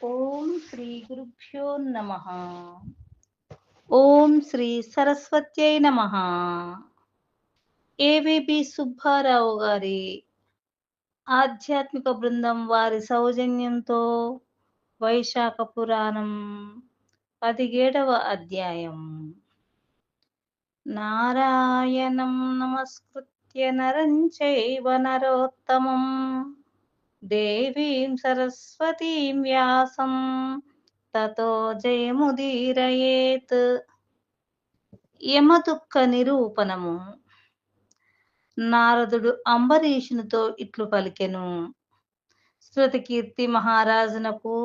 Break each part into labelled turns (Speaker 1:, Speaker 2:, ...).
Speaker 1: ఓం శ్రీ గురుభ్యో నమః. ఓం శ్రీ సరస్వత్యై నమః. ఏవిబి సుబ్బారావు గారి ఆధ్యాత్మిక బృందం వారి సౌజన్యంతో వైశాఖ పురాణం 17వ అధ్యాయం. నారాయణం నమస్కృత్య నరం చైవ నరోత్తమం దేవీం సరస్వతీం వ్యాసం తతో జయముదీరయేత్. యమదుఃఖ నిరూపణము. నారదుడు అంబరీషునితో ఇట్లు పలికెను. శృతకీర్తి మహారాజునకు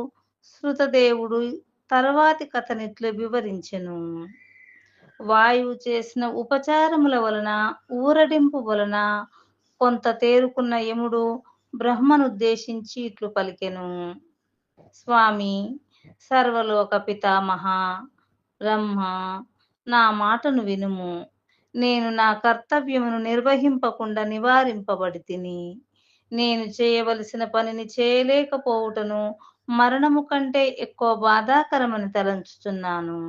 Speaker 1: శృతదేవుడు తర్వాతి కథనిట్లు వివరించెను. వాయువు చేసిన ఉపచారముల వలన ఊరడింపు వలన కొంత తేరుకున్న యముడు బ్రహ్మనుద్దేశించి ఇట్లు పలికెను. స్వామి, సర్వలోక పితామహ బ్రహ్మ, నా మాటను వినుము. నేను నా కర్తవ్యమును నిర్వహింపకుండా నివారింపబడితిని. నేను చేయవలసిన పనిని చేయలేకపోవుటను మరణము కంటే ఎక్కువ బాధాకరమని తలంచుచున్నాను.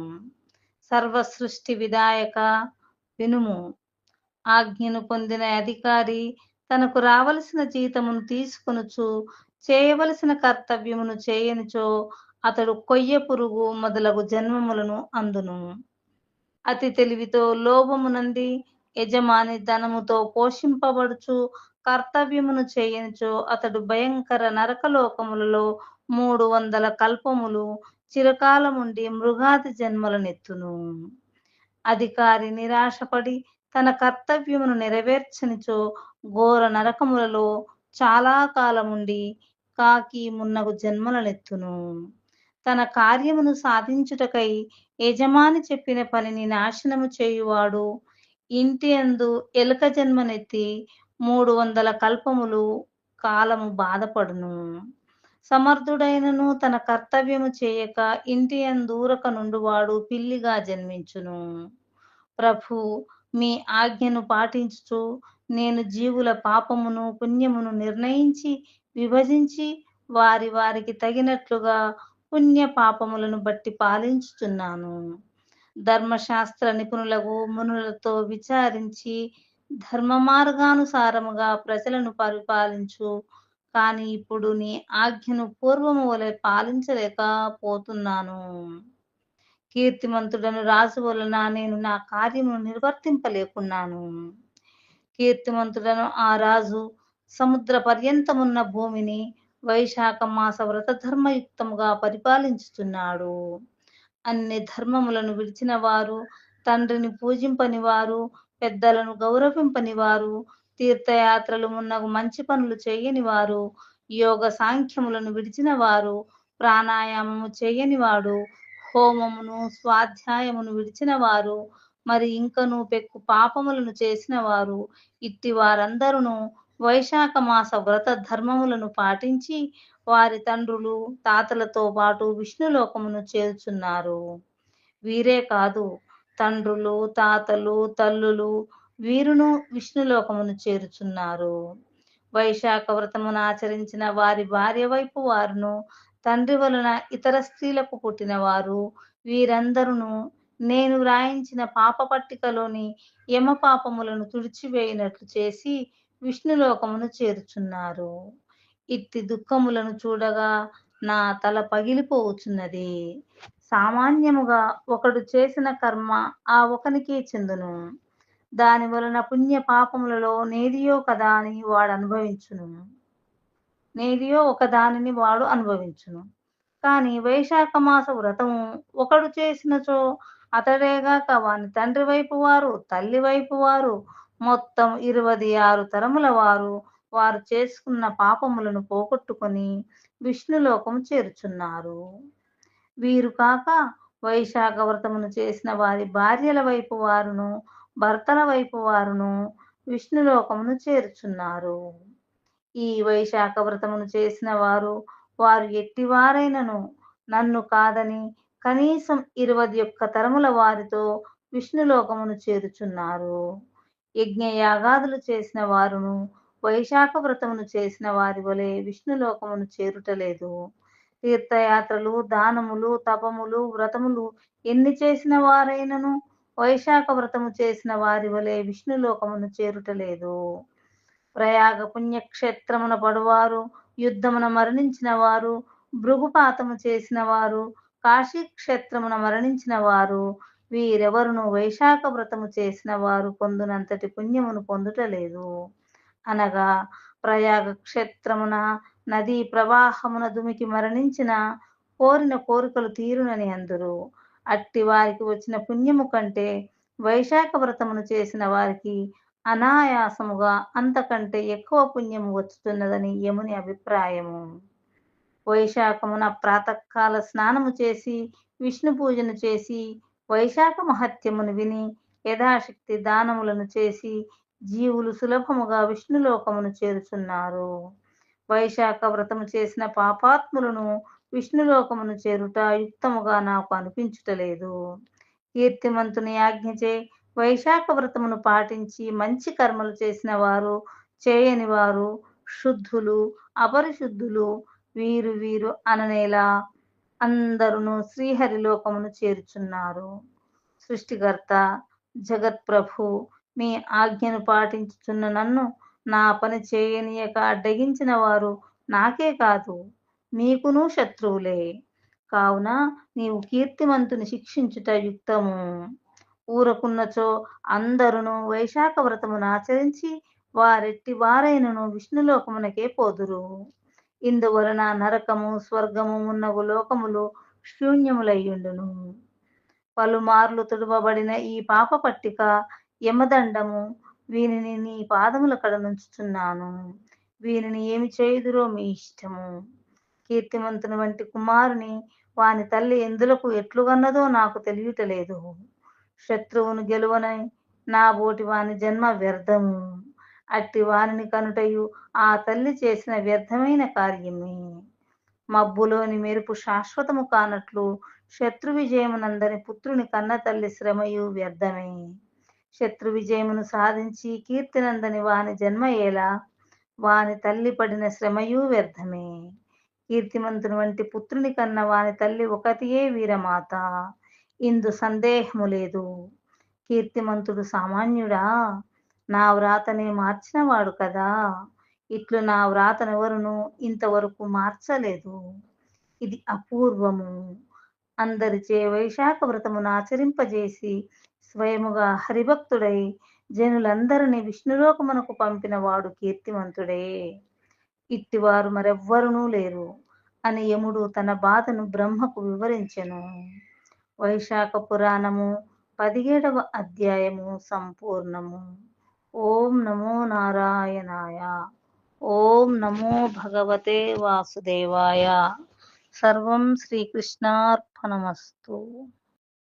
Speaker 1: సర్వసృష్టి విధాయక వినుము. ఆజ్ఞను పొందిన అధికారి తనకు రావలసిన జీతమును తీసుకొనుచు చేయవలసిన కర్తవ్యమును చేయనిచో అతడు కొయ్య పురుగు మొదలగు జన్మములను అందును. అతి తెలివితో లోభమునంది యజమాని ధనముతో పోషింపబడుచు కర్తవ్యమును చేయనిచో అతడు భయంకర నరకలోకములలో 300 కల్పములు చిరకాలముండి మృగాది జన్మలనెత్తును. అధికారి నిరాశపడి తన కర్తవ్యమును నెరవేర్చనిచో ఘోర నరకములలో చాలా కాలముండి కాకి మున్నగు జన్మలనెత్తును. తన కార్యమును సాధించుటకై యజమాని చెప్పిన పనిని నాశనము చేయువాడు ఇంటి అందు ఎలుక జన్మనెత్తి 300 కల్పములు కాలము బాధపడును. సమర్థుడైనను తన కర్తవ్యము చేయక ఇంటి అందూరక నుండువాడు పిల్లిగా జన్మించును. ప్రభు, మీ ఆజ్ఞను పాటించుచు నేను జీవుల పాపమును పుణ్యమును నిర్ణయించి విభజించి వారి వారికి తగినట్లుగా పుణ్య పాపములను బట్టి పాలించుచున్నాను. ధర్మశాస్త్ర నిపుణులకు మునులతో విచారించి ధర్మ మార్గానుసారముగా ప్రజలను పరిపాలించు. కానీ ఇప్పుడు నీ ఆజ్ఞను పూర్వము వలె పాలించలేకపోతున్నాను. కీర్తిమంతుడను రాజు వలన నేను నా కార్యమును నిర్వర్తింపలేకున్నాను. కీర్తిమంతుడను ఆ రాజు సముద్ర పర్యంతమున్న భూమిని వైశాఖ మాస వ్రత ధర్మయుక్తముగా పరిపాలించుచున్నాడు. అన్ని ధర్మములను విడిచిన వారు, తండ్రిని పూజింపని వారు, పెద్దలను గౌరవింపని వారు, తీర్థయాత్రలు మున్నగు మంచి పనులు చేయని వారు, యోగ సాంఖ్యములను విడిచిన వారు, ప్రాణాయామము చేయని వాడు, హోమమును స్వాధ్యాయమును విడిచిన వారు, మరి ఇంకను పెక్కు పాపములను చేసిన వారు, ఇట్టి వారందరూ వైశాఖ మాస వ్రత ధర్మములను పాటించి వారి తండ్రులు తాతలతో పాటు విష్ణులోకమును చేర్చున్నారు. వీరే కాదు, తండ్రులు తాతలు తల్లులు వీరును విష్ణులోకమును చేరుచున్నారు. వైశాఖ వ్రతమును ఆచరించిన వారి భార్య వైపు వారును, తండ్రి వలన ఇతర స్త్రీలకు పుట్టిన వారు వీరందరూ నేను వ్రాయించిన పాప పట్టికలోని యమ పాపములను తుడిచివేయినట్లు చేసి విష్ణులోకమును చేరుచున్నారు. ఇట్టి దుఃఖములను చూడగా నా తల పగిలిపోవచ్చున్నది. సామాన్యముగా ఒకడు చేసిన కర్మ ఆ ఒకనికే చెందును. దాని వలన పుణ్య పాపములలో నేదియో ఒకదానిని వాడు అనుభవించును. కానీ వైశాఖ మాస వ్రతము ఒకడు చేసినచో అతడేగాక వాని తండ్రి వైపు వారు, తల్లి వైపు వారు, మొత్తం 26 తరముల వారు చేసుకున్న పాపములను పోగొట్టుకొని విష్ణులోకము చేరుచున్నారు. వీరు కాక వైశాఖ వ్రతమును చేసిన వారి భార్యల వైపు వారును, భర్తల వైపు వారును విష్ణులోకమును చేరుచున్నారు. ఈ వైశాఖ వ్రతమును చేసిన వారు ఎట్టివారైనను నన్ను కాదని కనీసం 21 తరముల వారితో విష్ణులోకమును చేరుచున్నారు. యజ్ఞయాగాదులు చేసిన వారును వైశాఖ వ్రతమును చేసిన వారి వలె విష్ణులోకమును చేరుటలేదు. తీర్థయాత్రలు, దానములు, తపములు, వ్రతములు ఎన్ని చేసిన వారైనను వైశాఖ వ్రతము చేసిన వారి వలె విష్ణులోకమును చేరుటలేదు. ప్రయాగ పుణ్యక్షేత్రమున పడువారు, యుద్ధమున మరణించిన వారు, భృగుపాతము చేసిన వారు, కాశీ క్షేత్రమున మరణించిన వారు, వీరెవరును వైశాఖ వ్రతము చేసిన వారు పొందునంతటి పుణ్యమును పొందుటలేదు. అనగా ప్రయాగ క్షేత్రమున నదీ ప్రవాహమున దుమికి మరణించిన కోరిన కోరికలు తీరునని అందురు. అట్టి వారికి వచ్చిన పుణ్యము కంటే వైశాఖ వ్రతమును చేసిన వారికి అనాయాసముగా అంతకంటే ఎక్కువ పుణ్యము వచ్చుతున్నదని యముని అభిప్రాయము. వైశాఖమున ప్రాతకాల స్నానము చేసి విష్ణు పూజను చేసి వైశాఖ మహత్యమును విని యథాశక్తి దానములను చేసి జీవులు సులభముగా విష్ణులోకమును చేరుచున్నారు. వైశాఖ వ్రతము చేసిన పాపాత్ములను విష్ణులోకమును చేరుట యుక్తముగా నాకు అనిపించుటలేదు. కీర్తిమంతుని ఆజ్ఞచే వైశాఖ వ్రతమును పాటించి మంచి కర్మలు చేసిన వారు, చేయని వారు, శుద్ధులు, అపరిశుద్ధులు, వీరు వీరు అననేలా అందరును శ్రీహరిలోకమును చేరుచున్నారు. సృష్టికర్త జగత్ప్రభు మీ ఆజ్ఞను పాటించుచున్న నన్ను నా పని చేయనీయక అడ్డగించిన వారు నాకే కాదు మీకును శత్రువులే. కావున నీవు కీర్తిమంతుని శిక్షించుట యుక్తము. ఊరకున్నచో అందరును వైశాఖ వ్రతమును ఆచరించి వారెట్టి వారైనను విష్ణులోకమునకే పోదురు. ఇందువలన నరకము, స్వర్గము మున్నగు లోకములు శూన్యములయ్యుండును. పలుమార్లు తుడవబడిన ఈ పాప పట్టిక యమదండము, వీనిని నీ పాదముల కడ నుంచుచున్నాను. వీనిని ఏమి చేయుదురో మీ ఇష్టము. కీర్తిమంతుని వంటి కుమారుని వాని తల్లి ఎందులకు ఎట్లుగన్నదో నాకు తెలియటలేదు. శత్రువును గెలువనై నా బోటి వాని జన్మ వ్యర్థము. అట్టి వానిని కనుటయు ఆ తల్లి చేసిన వ్యర్థమైన కార్యమే. మబ్బులోని మెరుపు శాశ్వతము కానట్లు శత్రు విజయమునందని పుత్రుని కన్న తల్లి శ్రమయు వ్యర్థమే. శత్రు విజయమును సాధించి కీర్తినందని వాని జన్మ ఎలా, వాని తల్లి పడిన శ్రమయు వ్యర్థమే. కీర్తిమంతుని వంటి పుత్రుని కన్న వాని తల్లి ఒకతియే వీరమాత, ఇందు సందేహము లేదు. కీర్తిమంతుడు సామాన్యుడా, నా వ్రాతనే మార్చినవాడు కదా. ఇట్లు నా వ్రాతనెవరును ఇంతవరకు మార్చలేదు. ఇది అపూర్వము. అందరిచే వైశాఖ వ్రతమును ఆచరింపజేసి స్వయముగా హరిభక్తుడై జనులందరినీ విష్ణులోకమునకు పంపిన వాడు కీర్తిమంతుడే. ఇట్టివారు మరెవ్వరునూ లేరు అని యముడు తన బాధను బ్రహ్మకు వివరించెను. వైశాఖ పురాణము 17వ అధ్యాయము సంపూర్ణము. ఓం నమో నారాయణాయ. ఓం నమో భగవతే వాసుదేవాయ. సర్వం శ్రీకృష్ణార్పణమస్తు.